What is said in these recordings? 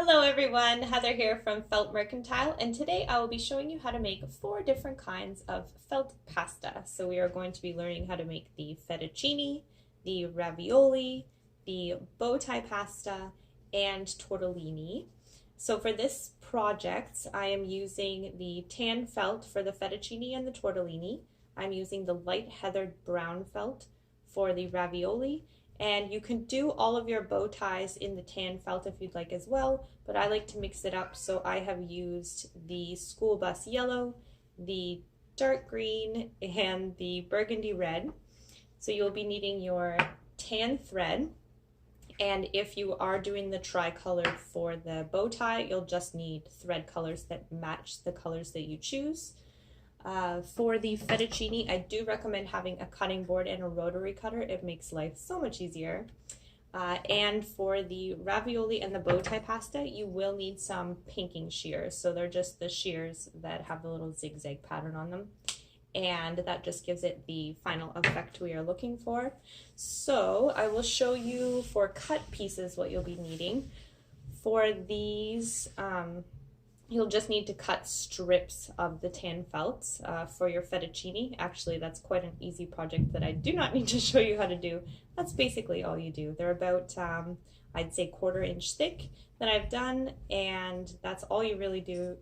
Hello everyone, Heather here from Felt Mercantile, and today I will be showing you how to make 4 different kinds of felt pasta. So we are going to be learning how to make the fettuccine, the ravioli, the bow tie pasta, and tortellini. So for this project, I am using the tan felt for the fettuccine and the tortellini. I'm using the light heathered brown felt for the ravioli, and you can do all of your bow ties in the tan felt if you'd like as well, but I like to mix it up, so I have used the school bus yellow, the dark green, and the burgundy red. So you'll be needing your tan thread, and if you are doing the tricolor for the bow tie, you'll just need thread colors that match the colors that you choose. For the fettuccine, I do recommend having a cutting board and a rotary cutter. It makes life so much easier. And for the ravioli and the bow tie pasta, you will need some pinking shears. So they're just the shears that have the little zigzag pattern on them. And that just gives it the final effect we are looking for. So I will show you for cut pieces what you'll be needing. For these, you'll just need to cut strips of the tan felt for your fettuccine. Actually, that's quite an easy project that I do not need to show you how to do. That's basically all you do. They're about, I'd say, 1/4 inch thick that I've done, and that's all you really do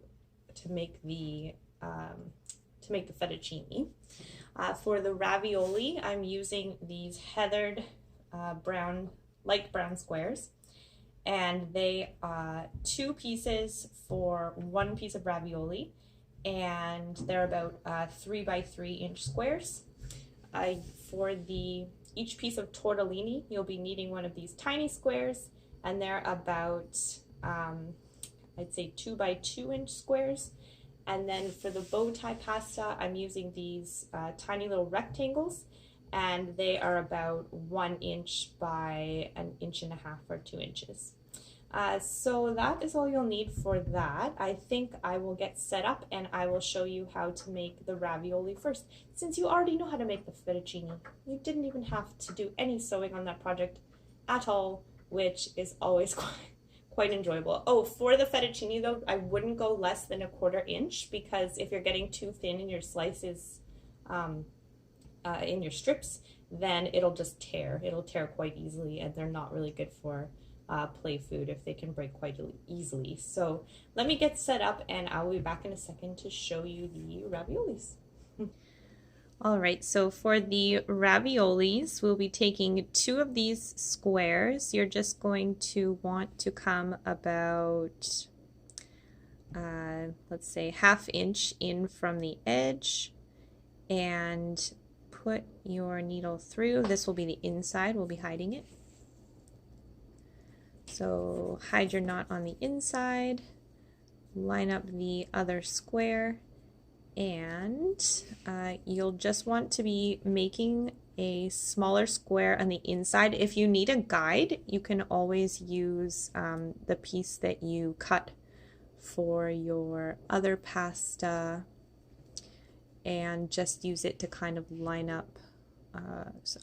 to make the fettuccine. For the ravioli, I'm using these heathered light brown squares, and they are 2 pieces for 1 piece of ravioli, and they're about 3 by 3 inch squares. For each piece of tortellini, you'll be needing one of these tiny squares, and they're about I'd say 2 by 2 inch squares. And then for the bow tie pasta, I'm using these tiny little rectangles, and they are about 1 inch by 1.5 inches or 2 inches. So that is all you'll need for that. I think I will get set up and I will show you how to make the ravioli first. Since you already know how to make the fettuccine, you didn't even have to do any sewing on that project at all, which is always quite enjoyable. Oh, for the fettuccine though, I wouldn't go less than 1/4 inch, because if you're getting too thin in your slices, in your strips, then it'll just tear. It'll tear quite easily, and they're not really good for play food if they can break quite easily. So let me get set up and I'll be back in a second to show you the raviolis. All right, so for the raviolis, we'll be taking 2 of these squares. You're just going to want to come about, let's say, 1/2 inch in from the edge, and put your needle through. This will be the inside, we'll be hiding it. So hide your knot on the inside, line up the other square, and you'll just want to be making a smaller square on the inside. If you need a guide, you can always use the piece that you cut for your other pasta and just use it to kind of line up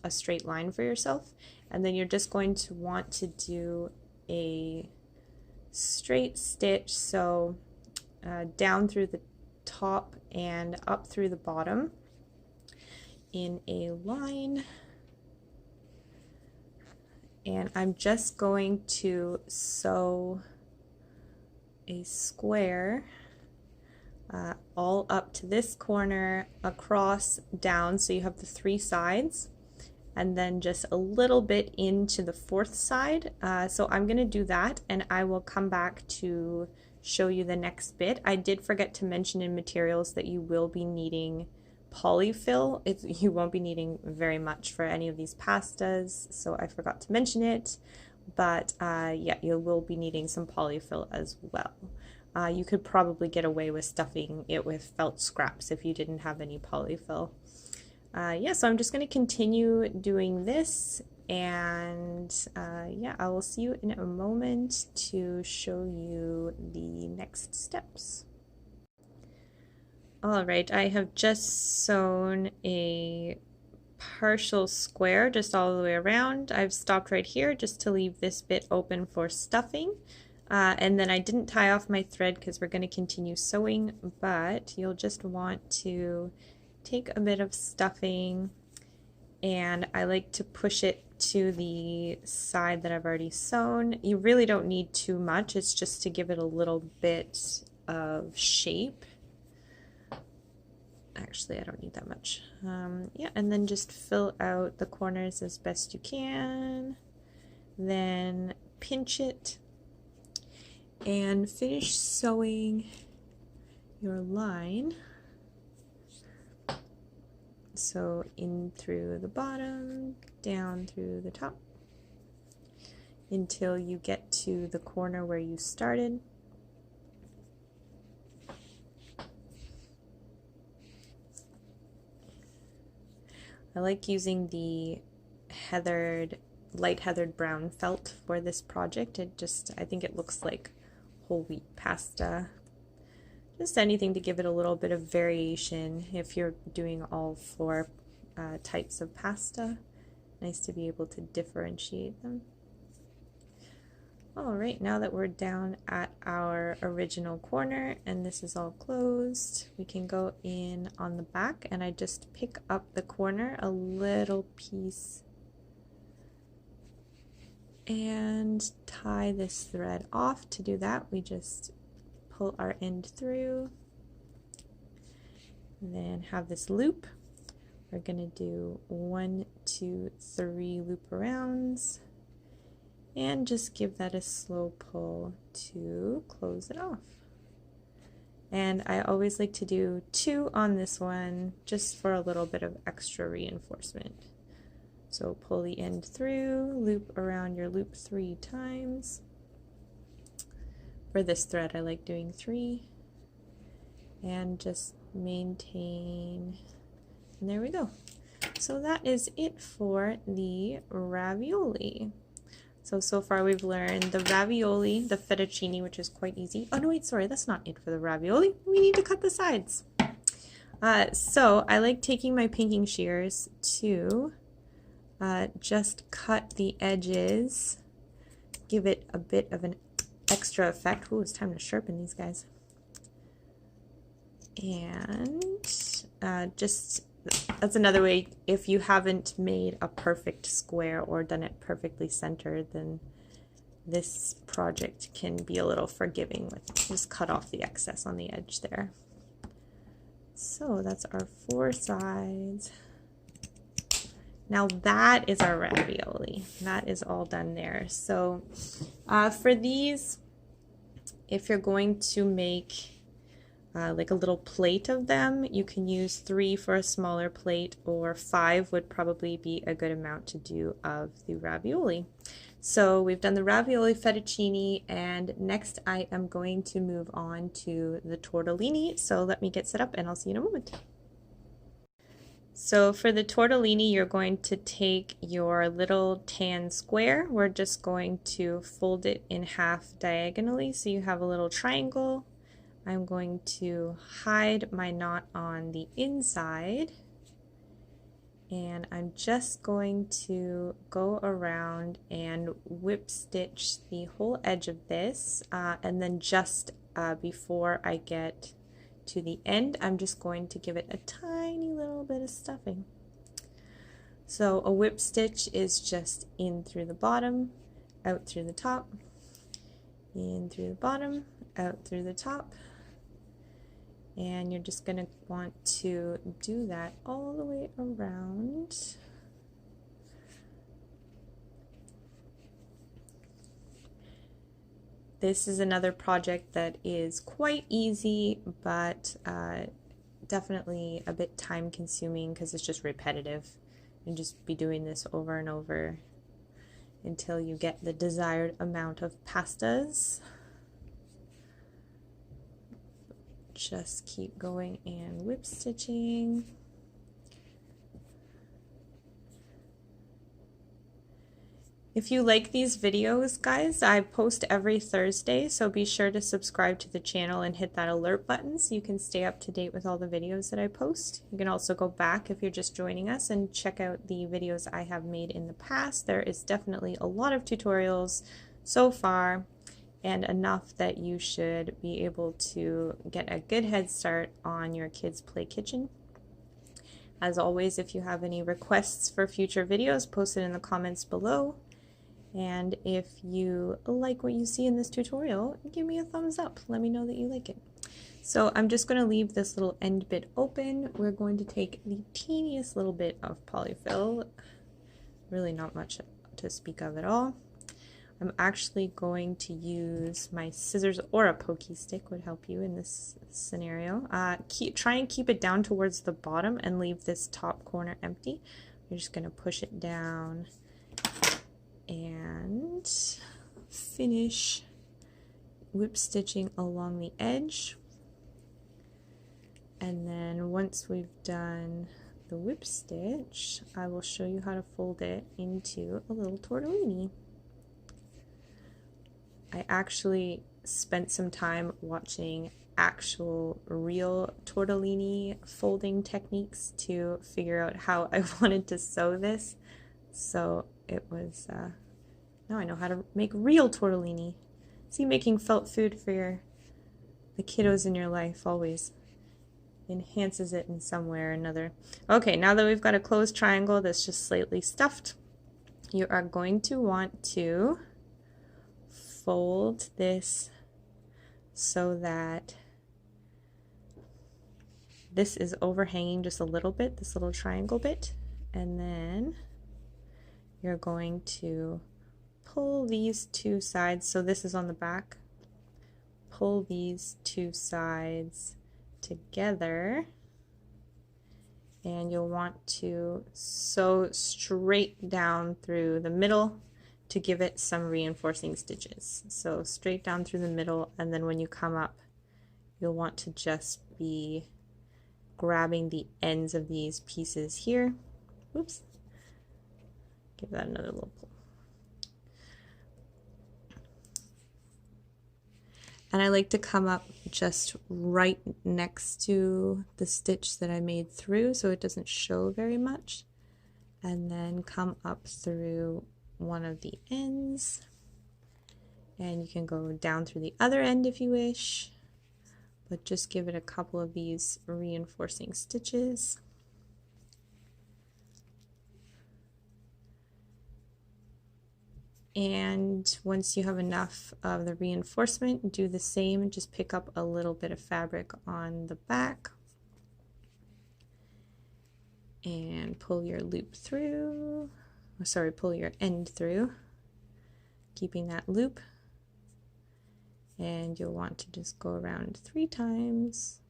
a straight line for yourself. And then you're just going to want to do a straight stitch, so down through the top and up through the bottom in a line. And I'm just going to sew a square all up to this corner, across, down, so you have the 3 sides, and then just a little bit into the 4th side. So I'm going to do that, and I will come back to show you the next bit. I did forget to mention in materials that you will be needing polyfill. You won't be needing very much for any of these pastas, so I forgot to mention it, but yeah, you will be needing some polyfill as well. You could probably get away with stuffing it with felt scraps if you didn't have any polyfill. Yeah, so I'm just going to continue doing this, and yeah, I will see you in a moment to show you the next steps. All right, I have just sewn a partial square just all the way around. I've stopped right here just to leave this bit open for stuffing. And then I didn't tie off my thread because we're going to continue sewing, but you'll just want to take a bit of stuffing, and I like to push it to the side that I've already sewn. You really don't need too much, it's just to give it a little bit of shape. Actually, I don't need that much. Yeah, and then just fill out the corners as best you can, then pinch it and finish sewing your line. So in through the bottom, down through the top, until you get to the corner where you started. I like using the light heathered brown felt for this project. I think it looks like whole wheat pasta. Just anything to give it a little bit of variation if you're doing all four types of pasta. Nice to be able to differentiate them. Alright, now that we're down at our original corner and this is all closed, we can go in on the back, and I just pick up the corner a little piece and tie this thread off. To do that, we just pull our end through, and then have this loop. We're going to do 1, 2, 3 loop arounds, and just give that a slow pull to close it off. And I always like to do 2 on this one just for a little bit of extra reinforcement. So pull the end through, loop around your loop 3 times. For this thread I like doing 3, and just maintain, and there we go. So that is it for the ravioli. So far we've learned the ravioli, the fettuccine, which is quite easy. Oh no, wait, sorry, that's not it for the ravioli. We need to cut the sides. So I like taking my pinking shears to just cut the edges, give it a bit of an extra effect. Ooh, it's time to sharpen these guys. And that's another way, if you haven't made a perfect square or done it perfectly centered, then this project can be a little forgiving with just cut off the excess on the edge there. So that's our 4 sides. Now that is our ravioli. That is all done there. So for these, if you're going to make like a little plate of them, you can use 3 for a smaller plate, or 5 would probably be a good amount to do of the ravioli. So we've done the ravioli fettuccine, and next I am going to move on to the tortellini. So let me get set up and I'll see you in a moment. So for the tortellini, you're going to take your little tan square. We're just going to fold it in half diagonally so you have a little triangle. I'm going to hide my knot on the inside, and I'm just going to go around and whip stitch the whole edge of this, and then just before I get to the end, I'm just going to give it a tiny little bit of stuffing. So a whip stitch is just in through the bottom, out through the top, in through the bottom, out through the top. And you're just going to want to do that all the way around. This is another project that is quite easy, but definitely a bit time consuming because it's just repetitive. And just be doing this over and over until you get the desired amount of pastas. Just keep going and whip stitching. If you like these videos, guys, I post every Thursday, so be sure to subscribe to the channel and hit that alert button so you can stay up to date with all the videos that I post. You can also go back if you're just joining us and check out the videos I have made in the past. There is definitely a lot of tutorials so far, and enough that you should be able to get a good head start on your kids' play kitchen. As always, if you have any requests for future videos, post it in the comments below. And if you like what you see in this tutorial, give me a thumbs up. Let me know that you like it. So I'm just going to leave this little end bit open. We're going to take the teeniest little bit of polyfill, really not much to speak of at all. I'm actually going to use my scissors, or a pokey stick would help you in this scenario. Try and keep it down towards the bottom and leave this top corner empty. You're just going to push it down and finish whip stitching along the edge. And then once we've done the whip stitch, I will show you how to fold it into a little tortellini. I actually spent some time watching actual real tortellini folding techniques to figure out how I wanted to sew this. So it was, now I know how to make real tortellini. See, making felt food for the kiddos in your life always enhances it in some way or another. Okay, now that we've got a closed triangle that's just slightly stuffed, you are going to want to fold this so that this is overhanging just a little bit, this little triangle bit, and then you're going to pull these two sides, so this is on the back, pull these two sides together, and you'll want to sew straight down through the middle to give it some reinforcing stitches. So straight down through the middle, and then when you come up, you'll want to just be grabbing the ends of these pieces here. Oops. Give that another little pull. And I like to come up just right next to the stitch that I made through so it doesn't show very much, and then come up through one of the ends, and you can go down through the other end if you wish, but just give it a couple of these reinforcing stitches. And once you have enough of the reinforcement, do the same and just pick up a little bit of fabric on the back and pull your loop through, sorry, pull your end through, keeping that loop, and you'll want to just go around 3 times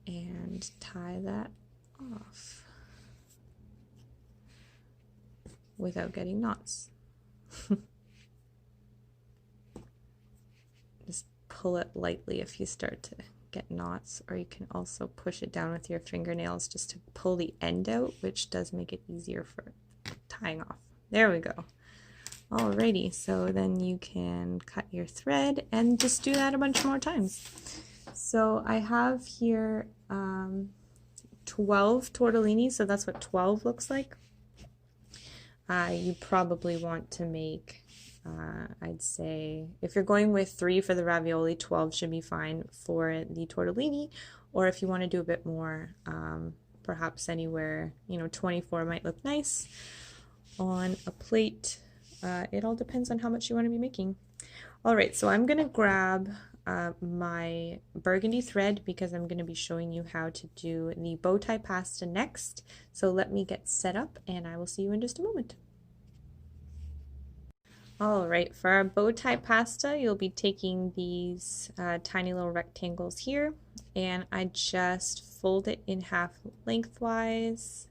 and tie that off without getting knots. Just pull it lightly if you start to get knots, or you can also push it down with your fingernails just to pull the end out, which does make it easier for tying off. There we go. Alrighty, so then you can cut your thread and just do that a bunch more times. So I have here 12 tortellini, so that's what 12 looks like. You probably want to make, I'd say, if you're going with 3 for the ravioli, 12 should be fine for the tortellini, or if you want to do a bit more, perhaps anywhere, 24 might look nice on a plate. It all depends on how much you want to be making. Alright, so I'm going to grab my burgundy thread because I'm going to be showing you how to do the bow tie pasta next. So let me get set up and I will see you in just a moment. Alright, for our bow tie pasta, you'll be taking these tiny little rectangles here, and I just fold it in half lengthwise,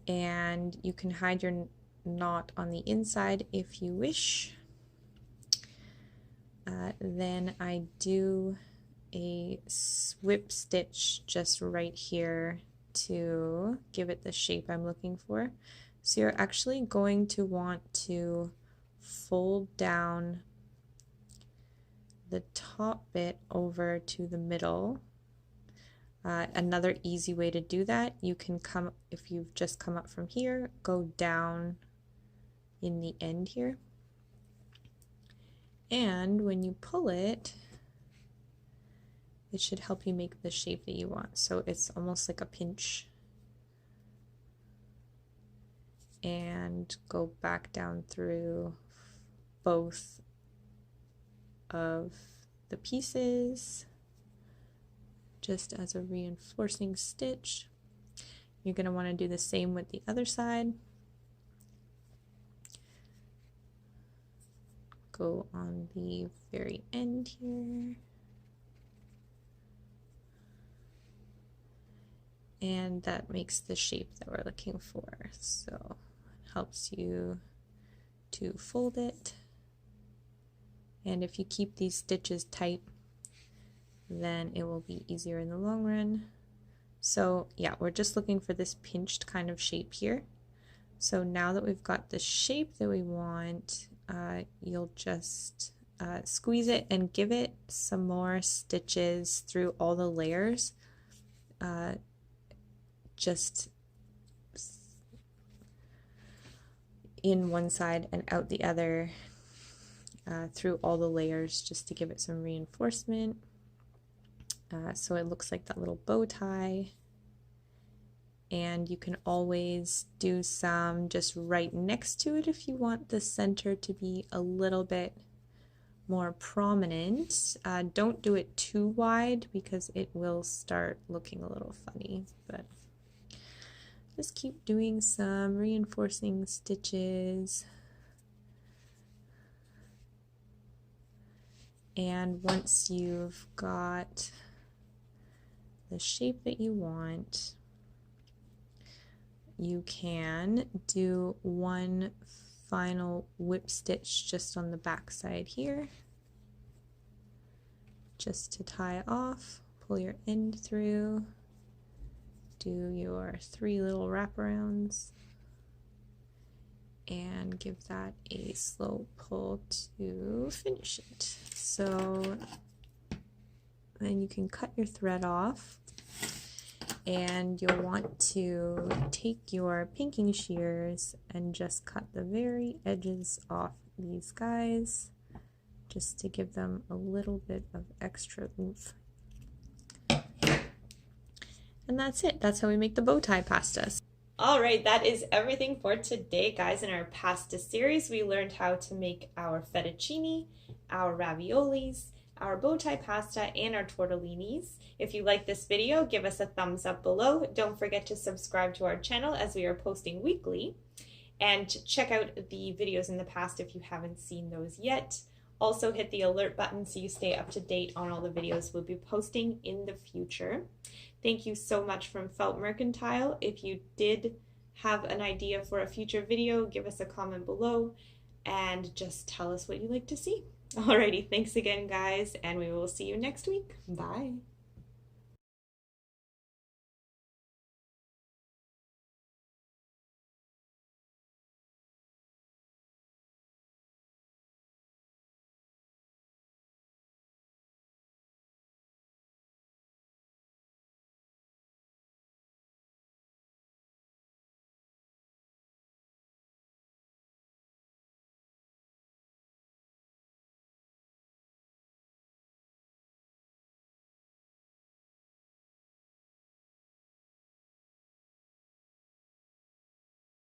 and you can hide your knot on the inside if you wish. Then I do a whip stitch just right here to give it the shape I'm looking for. So you're actually going to want to fold down the top bit over to the middle. Another easy way to do that, you can come, if you've just come up from here, go down in the end here, And when you pull it, it should help you make the shape that you want. So it's almost like a pinch. And go back down through both of the pieces just as a reinforcing stitch. You're going to want to do the same with the other side. Go on the very end here. And that makes the shape that we're looking for. So it helps you to fold it. And if you keep these stitches tight, then it will be easier in the long run. So yeah, we're just looking for this pinched kind of shape here. So now that we've got the shape that we want, you'll just squeeze it and give it some more stitches through all the layers. Just in one side and out the other, through all the layers, just to give it some reinforcement. So it looks like that little bow tie. And you can always do some just right next to it if you want the center to be a little bit more prominent. Don't do it too wide because it will start looking a little funny, but just keep doing some reinforcing stitches. And once you've got the shape that you want, you can do one final whip stitch just on the back side here, just to tie off. Pull your end through, do your 3 little wraparounds, and give that a slow pull to finish it. So then you can cut your thread off, and you'll want to take your pinking shears and just cut the very edges off these guys, just to give them a little bit of extra oomph. And that's it. That's how we make the bow tie pasta. All right, that is everything for today, guys. In our pasta series, we learned how to make our fettuccine, our raviolis, our bow tie pasta, and our tortellinis. If you like this video, give us a thumbs up below. Don't forget to subscribe to our channel as we are posting weekly. And check out the videos in the past if you haven't seen those yet. Also hit the alert button so you stay up to date on all the videos we'll be posting in the future. Thank you so much from Felt Mercantile. If you did have an idea for a future video, give us a comment below and just tell us what you'd like to see. Alrighty, thanks again, guys, and we will see you next week. Bye.